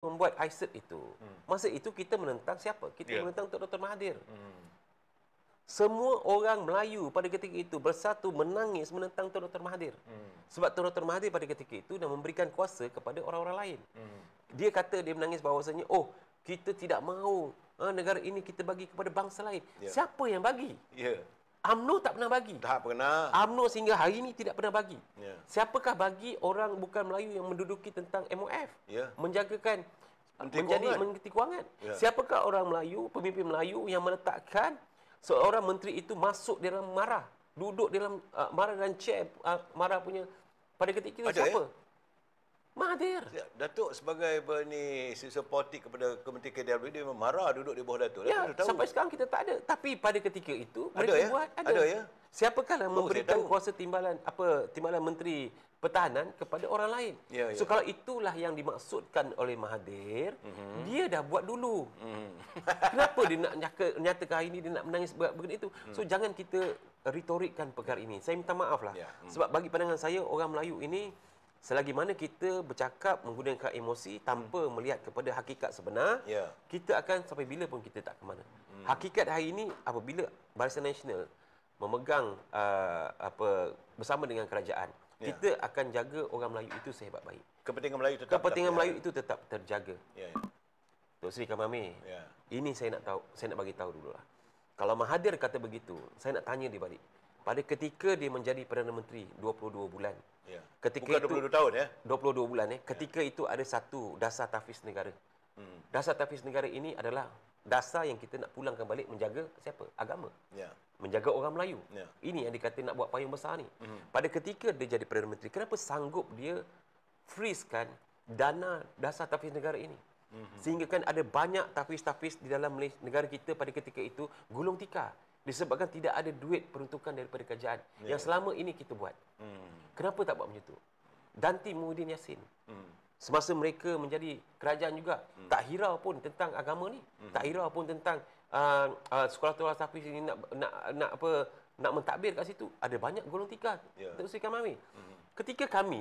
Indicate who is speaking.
Speaker 1: membuat ISET itu, masa itu kita menentang siapa? Kita menentang Dr. Mahathir. Semua orang Melayu pada ketika itu bersatu menangis menentang Dr. Mahathir. Sebab Dr. Mahathir pada ketika itu dah memberikan kuasa kepada orang-orang lain. Dia kata, dia menangis bahawasanya, oh, kita tidak mahu negara ini kita bagi kepada bangsa lain. Siapa yang bagi? UMNO tak pernah bagi.
Speaker 2: Tak pernah.
Speaker 1: UMNO sehingga hari ini tidak pernah bagi. Siapakah bagi orang bukan Melayu yang menduduki tentang MOF? Menjagakan, Menteri Kewangan. Siapakah orang Melayu, pemimpin Melayu yang meletakkan seorang menteri itu masuk dalam MARA, duduk dalam MARA dan chair MARA punya pada ketika itu siapa? Mahathir.
Speaker 2: Datuk sebagai supporting kepada Kementerian KDRB, dia memang marah duduk di bawah Datuk.
Speaker 1: Sampai sekarang kita tak ada. Tapi pada ketika itu
Speaker 2: mereka ada.
Speaker 1: Siapakah yang memberikan kuasa timbalan Menteri Pertahanan kepada orang lain? So kalau itulah yang dimaksudkan oleh Mahathir, dia dah buat dulu. Kenapa dia nak nyatakan hari ini dia nak menangis begini itu? So jangan kita retorikkan perkara ini. Saya minta maaf lah. Sebab bagi pandangan saya, orang Melayu ini, selagi mana kita bercakap menggunakan emosi tanpa melihat kepada hakikat sebenar, kita akan sampai bila pun kita tak ke mana. Hakikat hari ini, apabila Barisan Nasional memegang bersama dengan kerajaan, kita akan jaga orang Melayu itu sehebat baik.
Speaker 2: Kepentingan Melayu tetap
Speaker 1: Melayu itu tetap terjaga. Tok Sri Kamame, ini saya nak bagi tahu dululah. Kalau Mahathir kata begitu, saya nak tanya dia balik. Pada ketika dia menjadi Perdana Menteri 22 bulan. Ketika
Speaker 2: bukan
Speaker 1: itu
Speaker 2: 22 tahun
Speaker 1: 22 bulan ketika itu ada satu dasar tahfiz negara. Dasar tahfiz negara ini adalah dasar yang kita nak pulangkan balik menjaga siapa? Agama. Menjaga orang Melayu. Ini yang dikata nak buat payung besar ni. Pada ketika dia jadi Perdana Menteri, kenapa sanggup dia freezekan dana dasar tahfiz negara ini? Sehingga kan ada banyak tahfiz-tahfiz di dalam negara kita pada ketika itu gulung tikar. Disebabkan tidak ada duit peruntukan daripada kerajaan yang selama ini kita buat. Kenapa tak buat macam tu? Danti Muhyiddin Yassin, semasa mereka menjadi kerajaan juga, tak hirau pun tentang agama ni, tak hirau pun tentang sekolah tua tahfiz ini nak mentadbir kat situ. Ada banyak golong tikar. Tok Sri Kamame. Ketika kami